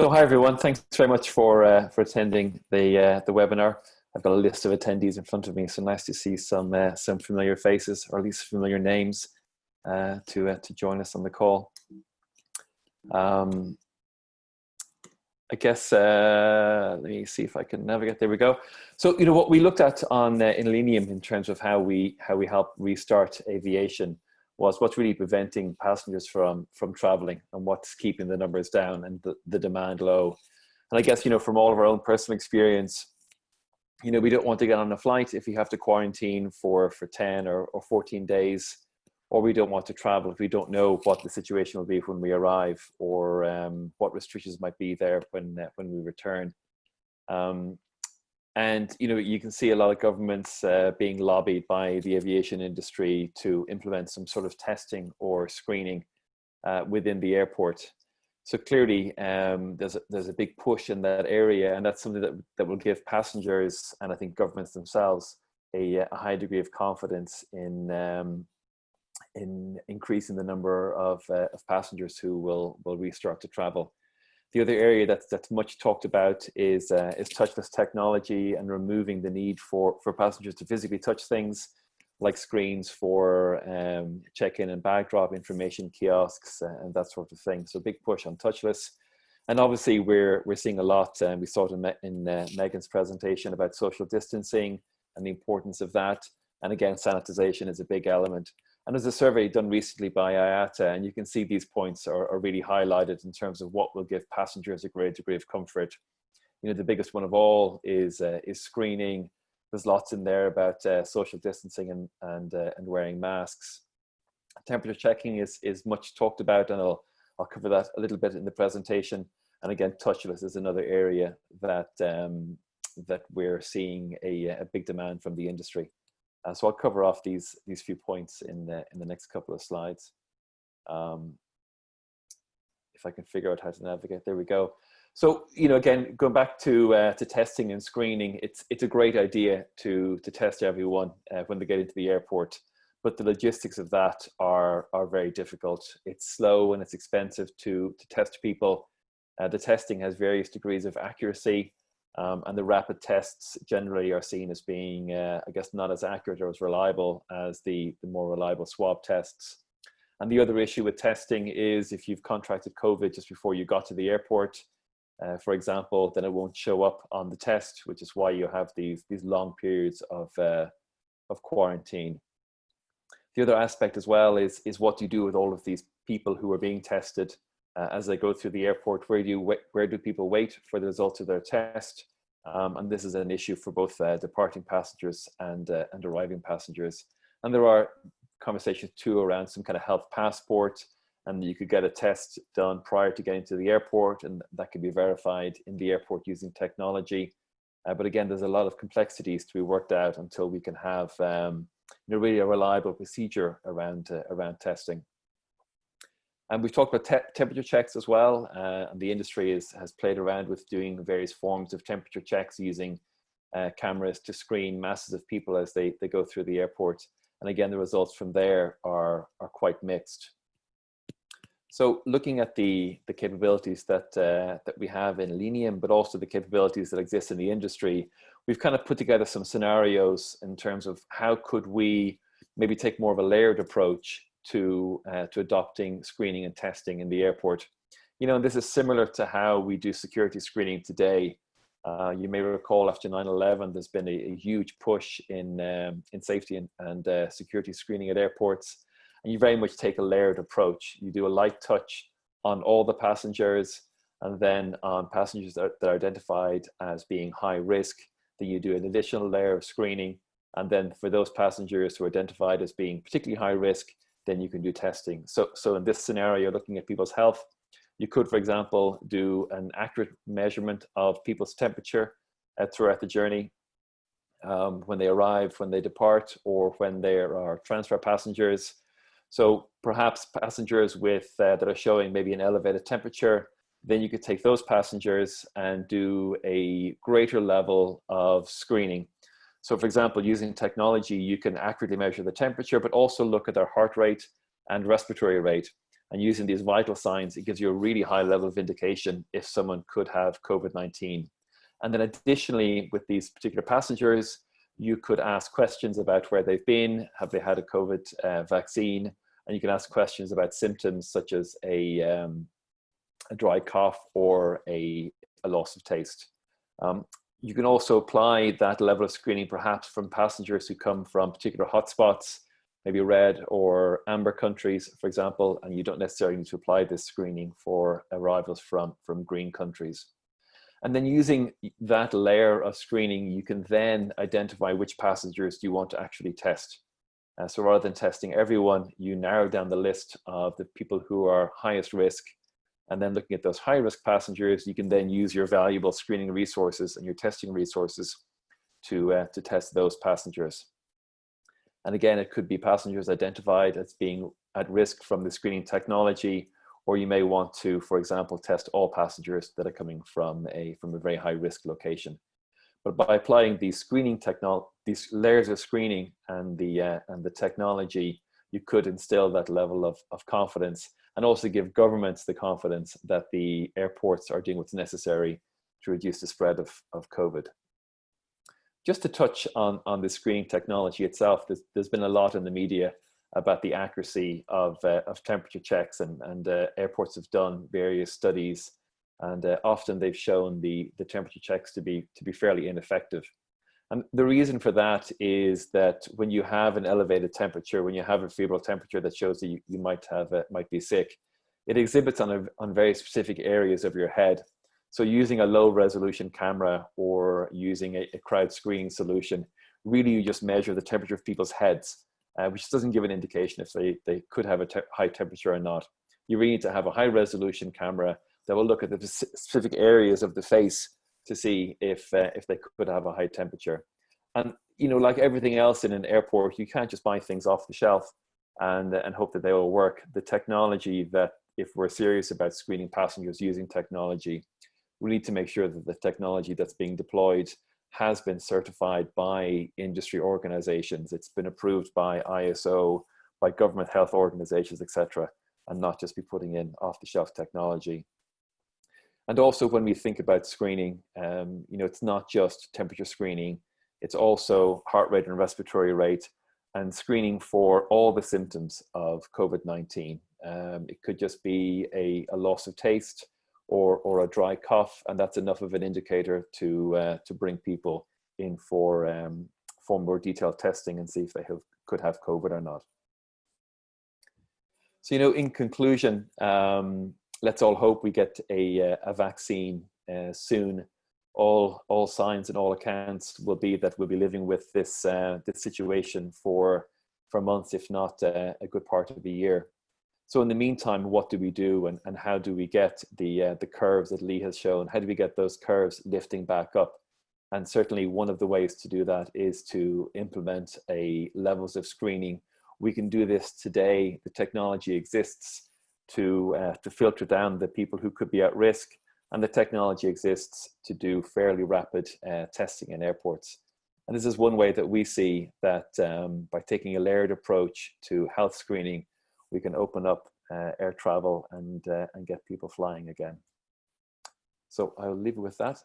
So hi everyone, thanks very much for attending the webinar. I've got a list of attendees in front of me, so nice to see some familiar faces, or at least familiar names, to join us on the call. I guess let me see if I can navigate. There we go. So what we looked at on in Elenium in terms of how we help restart aviation was what's really preventing passengers from traveling, and what's keeping the numbers down and the demand low. And I guess from all of our own personal experience, we don't want to get on a flight if we have to quarantine for 10 or 14 days, or we don't want to travel if we don't know what the situation will be when we arrive, or what restrictions might be there when we return. And you can see a lot of governments being lobbied by the aviation industry to implement some sort of testing or screening within the airport. So clearly, there's a big push in that area, and that's something that will give passengers, and I think governments themselves, a high degree of confidence in increasing the number of passengers who will restart to travel. The other area that's much talked about is touchless technology, and removing the need for passengers to physically touch things like screens for check-in and bag drop information kiosks and that sort of thing. So big push on touchless. And obviously we're seeing a lot, and we saw it in Megan's presentation about social distancing and the importance of that. And again, sanitization is a big element. And there's a survey done recently by IATA, and you can see these points are really highlighted in terms of what will give passengers a great degree of comfort. The biggest one of all is screening. There's lots in there about social distancing and wearing masks. Temperature checking is much talked about, and I'll cover that a little bit in the presentation. And again, touchless is another area that that we're seeing a big demand from the industry. So I'll cover off these few points in the next couple of slides. If I can figure out how to navigate, there we go. So again, going back to testing and screening, it's a great idea to test everyone when they get into the airport, but the logistics of that are very difficult. It's slow and it's expensive to test people. The testing has various degrees of accuracy. And the rapid tests generally are seen as being, I guess, not as accurate or as reliable as the more reliable swab tests. And the other issue with testing is if you've contracted COVID just before you got to the airport, for example, then it won't show up on the test, which is why you have these long periods of quarantine. The other aspect as well is what do you do with all of these people who are being tested as they go through the airport? Where do people wait for the results of their test? And this is an issue for both departing passengers and arriving passengers. And there are conversations too around some kind of health passport, and you could get a test done prior to getting to the airport, and that can be verified in the airport using technology. But again, there's a lot of complexities to be worked out until we can have really a reliable procedure around testing. And we've talked about temperature checks as well, and the industry has played around with doing various forms of temperature checks using cameras to screen masses of people as they go through the airport. And again, the results from there are quite mixed. So looking at the capabilities that we have in Elenium, but also the capabilities that exist in the industry, we've kind of put together some scenarios in terms of how could we maybe take more of a layered approach to adopting screening and testing in the airport. And this is similar to how we do security screening today. You may recall after 9/11, there's been a huge push in safety and security screening at airports. And you very much take a layered approach. You do a light touch on all the passengers, and then on passengers that are identified as being high risk, then you do an additional layer of screening. And then for those passengers who are identified as being particularly high risk, then you can do testing. So in this scenario, looking at people's health, you could, for example, do an accurate measurement of people's temperature throughout the journey, when they arrive, when they depart, or when there are transfer passengers. So perhaps passengers that are showing maybe an elevated temperature, then you could take those passengers and do a greater level of screening. So for example, using technology, you can accurately measure the temperature, but also look at their heart rate and respiratory rate. And using these vital signs, it gives you a really high level of indication if someone could have COVID-19. And then additionally, with these particular passengers, you could ask questions about where they've been, have they had a COVID vaccine, and you can ask questions about symptoms such as a dry cough or a loss of taste. You can also apply that level of screening perhaps from passengers who come from particular hotspots, maybe red or amber countries, for example, and you don't necessarily need to apply this screening for arrivals from green countries. And then using that layer of screening, you can then identify which passengers do you want to actually test. So rather than testing everyone, you narrow down the list of the people who are highest risk. And then looking at those high risk passengers, you can then use your valuable screening resources and your testing resources to test those passengers. And again, it could be passengers identified as being at risk from the screening technology, or you may want to, for example, test all passengers that are coming from a very high risk location. But by applying these these layers of screening and the technology, you could instill that level of confidence, and also give governments the confidence that the airports are doing what's necessary to reduce the spread of COVID. Just to touch on the screening technology itself, there's been a lot in the media about the accuracy of temperature checks, and airports have done various studies, and often they've shown the temperature checks to be fairly ineffective. And the reason for that is that when you have an elevated temperature, when you have a febrile temperature that shows that you might be sick, it exhibits on very specific areas of your head. So using a low resolution camera or using a crowd screening solution, really you just measure the temperature of people's heads, which doesn't give an indication if they could have a high temperature or not. You really need to have a high resolution camera that will look at the specific areas of the face to see if they could have a high temperature. And like everything else in an airport, you can't just buy things off the shelf and hope that they will work. The technology, that if we're serious about screening passengers using technology, we need to make sure that the technology that's being deployed has been certified by industry organizations. It's been approved by ISO, by government health organizations, etc., and not just be putting in off-the-shelf technology. And also when we think about screening, it's not just temperature screening, it's also heart rate and respiratory rate, and screening for all the symptoms of COVID-19. It could just be a loss of taste or a dry cough, and that's enough of an indicator to bring people in for more detailed testing and see if they could have COVID or not. So, in conclusion, let's all hope we get a vaccine soon. All signs and all accounts will be that we'll be living with this situation for months, if not a good part of the year. So in the meantime, what do we do, and how do we get the curves that Lee has shown? How do we get those curves lifting back up? And certainly one of the ways to do that is to implement levels of screening. We can do this today. The technology exists to filter down the people who could be at risk, and the technology exists to do fairly rapid testing in airports. And this is one way that we see that by taking a layered approach to health screening, we can open up air travel and get people flying again. So I'll leave it with that.